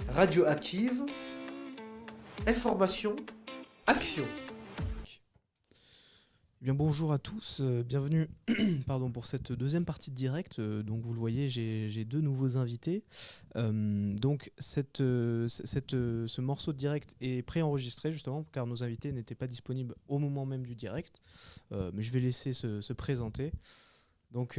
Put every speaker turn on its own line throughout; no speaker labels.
Radioactive, information, action.
Eh bien, bonjour à tous, bienvenue pardon, pour cette deuxième partie de direct. Donc vous le voyez, j'ai deux nouveaux invités. Ce morceau de direct est préenregistré justement car nos invités n'étaient pas disponibles au moment même du direct. Mais je vais laisser se présenter. Donc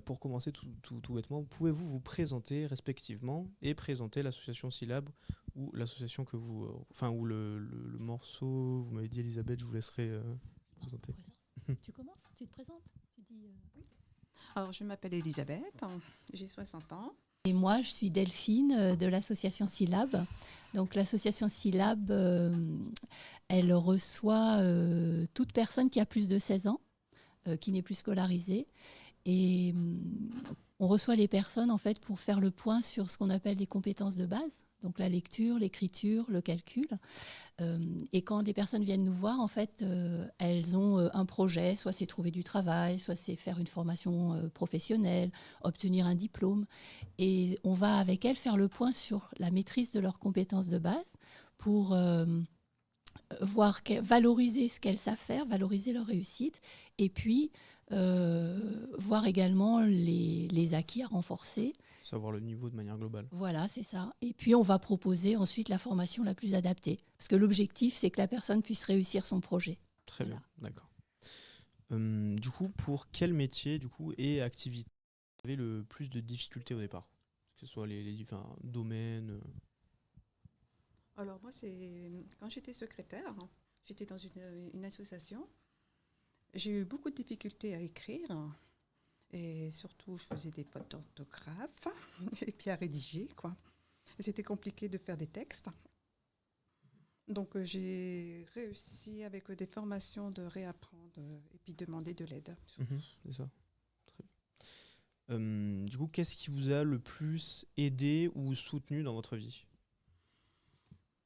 pour commencer tout bêtement, pouvez-vous vous présenter respectivement et présenter l'association Syllab ou l'association que vous... ou le morceau, vous m'avez dit Elisabeth, je vous laisserai... présenter.
Tu commences, tu te présentes, tu dis
oui. Alors, je m'appelle Elisabeth, j'ai 60 ans.
Et moi, je suis Delphine de l'association Syllab. Donc, l'association Syllab, elle reçoit toute personne qui a plus de 16 ans, qui n'est plus scolarisée. Et on reçoit les personnes en fait pour faire le point sur ce qu'on appelle les compétences de base, donc la lecture, l'écriture, le calcul. Et quand les personnes viennent nous voir, en fait, elles ont un projet, soit c'est trouver du travail, soit c'est faire une formation professionnelle, obtenir un diplôme. Et on va avec elles faire le point sur la maîtrise de leurs compétences de base pour valoriser ce qu'elles savent faire, valoriser leur réussite, et puis voir également les acquis à renforcer.
Savoir le niveau de manière globale.
Voilà, c'est ça. Et puis, on va proposer ensuite la formation la plus adaptée. Parce que l'objectif, c'est que la personne puisse réussir son projet.
Très bien, d'accord. Du coup, pour quel métier et activité vous avez le plus de difficultés au départ ? Que ce soit les différents domaines
Alors, moi, c'est quand j'étais secrétaire, j'étais dans une association. J'ai eu beaucoup de difficultés à écrire. Et surtout, je faisais des fautes d'orthographe et puis à rédiger, quoi. Et c'était compliqué de faire des textes. Donc, j'ai réussi avec des formations de réapprendre et puis demander de l'aide.
C'est ça. Très bien. Du coup, qu'est-ce qui vous a le plus aidé ou soutenu dans votre vie ?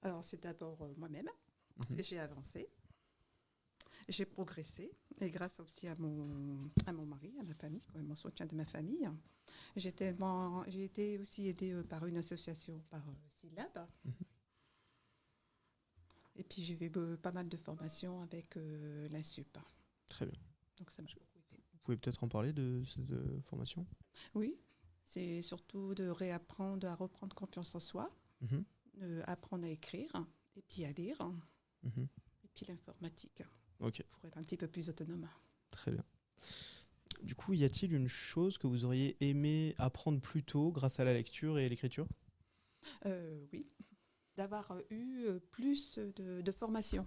Alors, c'est d'abord moi-même. J'ai avancé. J'ai progressé, et grâce aussi à mon mari, à ma famille, mon soutien de ma famille. J'ai été aussi aidée par une association, par Syllab. Et puis j'ai fait pas mal de formations avec l'INSUP.
Très bien.
Donc ça m'a beaucoup aidé.
Vous pouvez peut-être en parler de cette formation ?
Oui, c'est surtout de réapprendre à reprendre confiance en soi, apprendre à écrire, et puis à lire, et puis l'informatique.
Okay.
Pour être un petit peu plus autonome.
Très bien. Du coup, y a-t-il une chose que vous auriez aimé apprendre plus tôt grâce à la lecture et l'écriture ?
Oui, d'avoir eu plus de formation.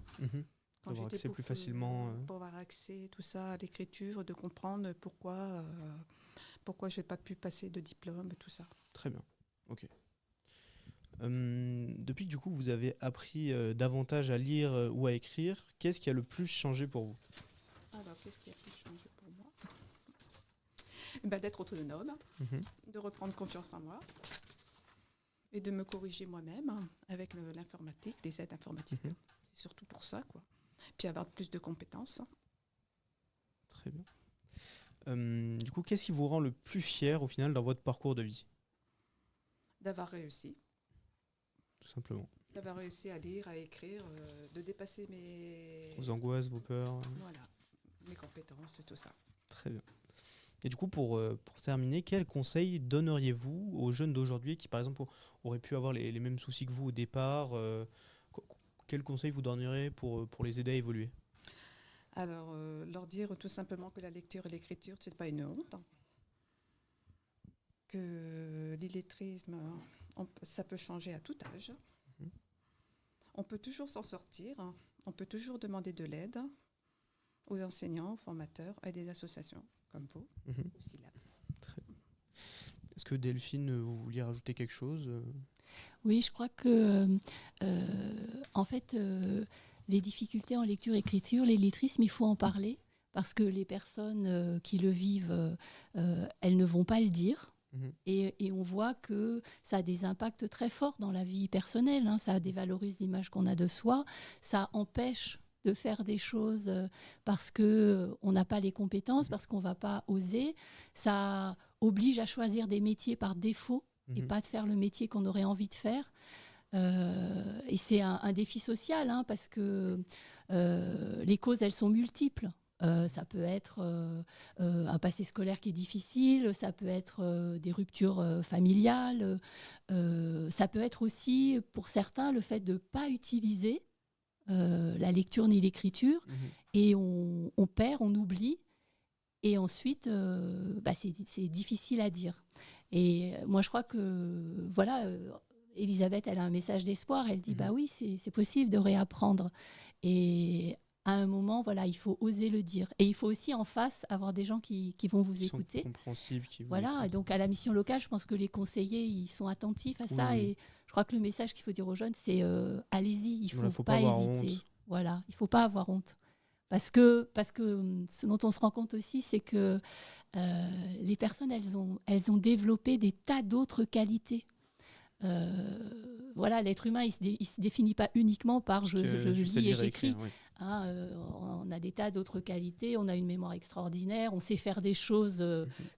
Quand avoir accès plus facilement.
Pour avoir accès tout ça à l'écriture, de comprendre pourquoi je n'ai pas pu passer de diplôme, tout ça.
Très bien, ok. Depuis que vous avez appris davantage à lire ou à écrire, qu'est-ce qui a le plus changé pour vous ?
Alors, qu'est-ce qui a le plus changé pour moi ? D'être autonome, de reprendre confiance en moi et de me corriger moi-même avec l'informatique, des aides informatiques. C'est surtout pour ça, quoi. Puis avoir plus de compétences.
Très bien. Qu'est-ce qui vous rend le plus fier au final dans votre parcours de vie ?
D'avoir réussi.
Tout simplement.
D'avoir réussi à lire, à écrire, de dépasser
vos angoisses, vos peurs.
Voilà, mes compétences et tout ça.
Très bien. Et pour terminer, quels conseils donneriez-vous aux jeunes d'aujourd'hui qui, par exemple, auraient pu avoir les mêmes soucis que vous au départ quels conseils vous donneriez pour les aider à évoluer ?
Alors, leur dire tout simplement que la lecture et l'écriture, ce n'est pas une honte. Que l'illettrisme, ça peut changer à tout âge. On peut toujours s'en sortir. On peut toujours demander de l'aide aux enseignants, aux formateurs et des associations comme vous, aussi là.
Est-ce que Delphine, vous vouliez rajouter quelque chose ?
Oui, je crois que en fait, les difficultés en lecture-écriture, l'illettrisme, il faut en parler parce que les personnes qui le vivent, elles ne vont pas le dire. Et on voit que ça a des impacts très forts dans la vie personnelle, ça dévalorise l'image qu'on a de soi, ça empêche de faire des choses parce qu'on n'a pas les compétences, parce qu'on ne va pas oser, ça oblige à choisir des métiers par défaut et pas de faire le métier qu'on aurait envie de faire. Et c'est un défi social, hein, parce que les causes, elles sont multiples. Ça peut être un passé scolaire qui est difficile, ça peut être des ruptures familiales, ça peut être aussi, pour certains, le fait de ne pas utiliser la lecture ni l'écriture, et on perd, on oublie, et ensuite, c'est difficile à dire. Et moi, je crois que, voilà, Elisabeth, elle a un message d'espoir, elle dit, bah oui, c'est possible de réapprendre. Et à un moment, voilà, il faut oser le dire. Et il faut aussi en face avoir des gens qui vont vous écouter.
Sont compréhensibles, qui vous
voilà,
écoutent.
donc à la mission locale, je pense que les conseillers, ils sont attentifs à ça.
Oui.
Et je crois que le message qu'il faut dire aux jeunes, c'est allez-y, il ne faut
pas avoir
hésiter.
Honte.
Voilà, il ne faut pas avoir honte. Parce que ce dont on se rend compte aussi, c'est que les personnes, elles ont développé des tas d'autres qualités. Voilà, l'être humain, il ne se définit pas uniquement par je lis et j'écris.
Oui.
On a des tas d'autres qualités, on a une mémoire extraordinaire, on sait faire des choses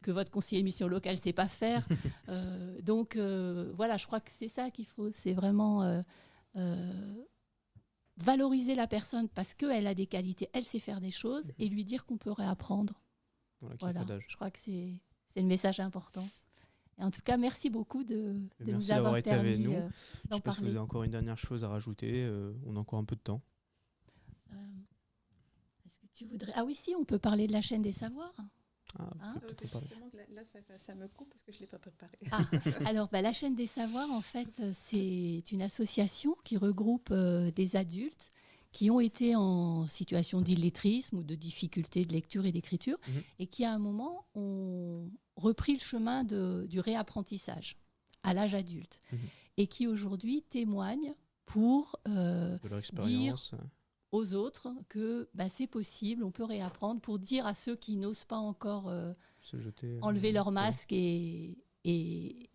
que votre conseiller mission locale ne sait pas faire. Donc voilà, je crois que c'est ça qu'il faut, c'est vraiment valoriser la personne parce qu'elle a des qualités, elle sait faire des choses, et lui dire qu'on peut réapprendre. Voilà, je crois que c'est le message important. Et en tout cas, merci beaucoup de nous avoir
été
permis
avec nous.
d'en
Je pense que vous
parler.
avez encore une dernière chose à rajouter. On a encore un peu de temps.
Est-ce que tu voudrais... Ah oui, si, on peut parler de la chaîne des savoirs.
Là, ça me coupe parce que je ne l'ai pas préparé.
Alors, la chaîne des savoirs, en fait, c'est une association qui regroupe des adultes qui ont été en situation d'illettrisme ou de difficulté de lecture et d'écriture, et qui, à un moment, ont repris le chemin du réapprentissage à l'âge adulte, et qui, aujourd'hui, témoignent pour dire aux autres que c'est possible, on peut réapprendre, pour dire à ceux qui n'osent pas encore enlever leur masque et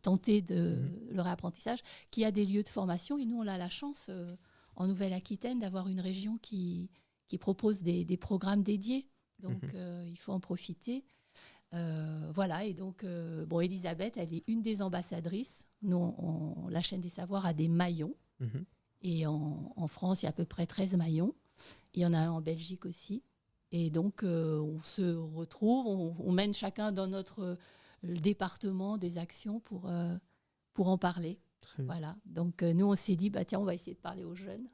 tenter le réapprentissage, qu'il y a des lieux de formation. Et nous, on a la chance, en Nouvelle-Aquitaine, d'avoir une région qui propose des programmes dédiés. Donc, il faut en profiter. Voilà, et donc, Elisabeth, elle est une des ambassadrices. Nous, la chaîne des savoirs a des maillons. Et en France, il y a à peu près 13 maillons. Il y en a un en Belgique aussi. Et donc, on se retrouve, on mène chacun dans notre département des actions pour en parler. Voilà. Donc, nous, on s'est dit, tiens, on va essayer de parler aux jeunes.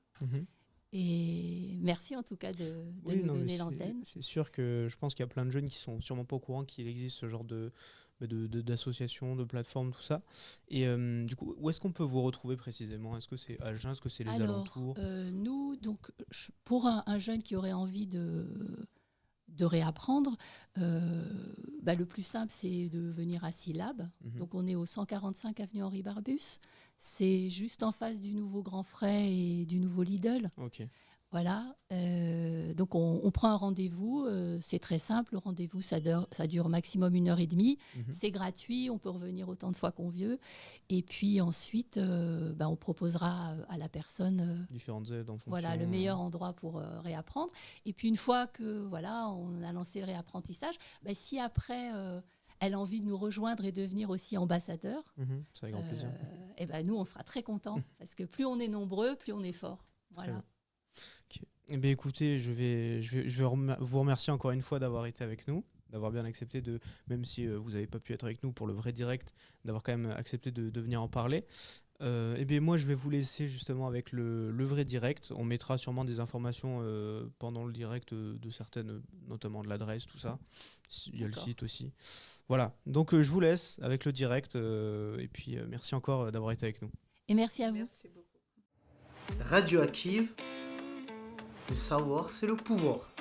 Et merci en tout cas de nous donner l'antenne.
C'est sûr que je pense qu'il y a plein de jeunes qui sont sûrement pas au courant qu'il existe ce genre d'associations, de plateformes, tout ça. Et du coup, où est-ce qu'on peut vous retrouver précisément ? Est-ce que c'est à Agen ? Est-ce que c'est les alentours ?
Nous, donc, pour un jeune qui aurait envie de réapprendre, le plus simple, c'est de venir à Silab. Donc, on est au 145 avenue Henri Barbus. C'est juste en face du nouveau Grand Frais et du nouveau Lidl.
Ok.
Voilà, donc on prend un rendez-vous, c'est très simple, le rendez-vous ça dure maximum 1h30, c'est gratuit, on peut revenir autant de fois qu'on veut, et puis ensuite on proposera à la personne
différentes aides en fonction,
le meilleur endroit pour réapprendre. Et puis une fois que on a lancé le réapprentissage, si après elle a envie de nous rejoindre et devenir aussi ambassadeur,
c'est avec grand plaisir.
Nous on sera très contents, parce que plus on est nombreux, plus on est fort. Voilà.
Okay. Eh bien, écoutez, je vais vous remercier encore une fois d'avoir été avec nous, d'avoir bien accepté même si vous n'avez pas pu être avec nous pour le vrai direct, d'avoir quand même accepté de venir en parler. Eh bien, moi, je vais vous laisser justement avec le vrai direct. On mettra sûrement des informations pendant le direct de certaines, notamment de l'adresse, tout ça. Il y a le site aussi. Voilà, donc je vous laisse avec le direct et puis merci encore d'avoir été avec nous.
Et merci à vous.
Merci beaucoup.
Radioactive, le savoir, c'est le pouvoir.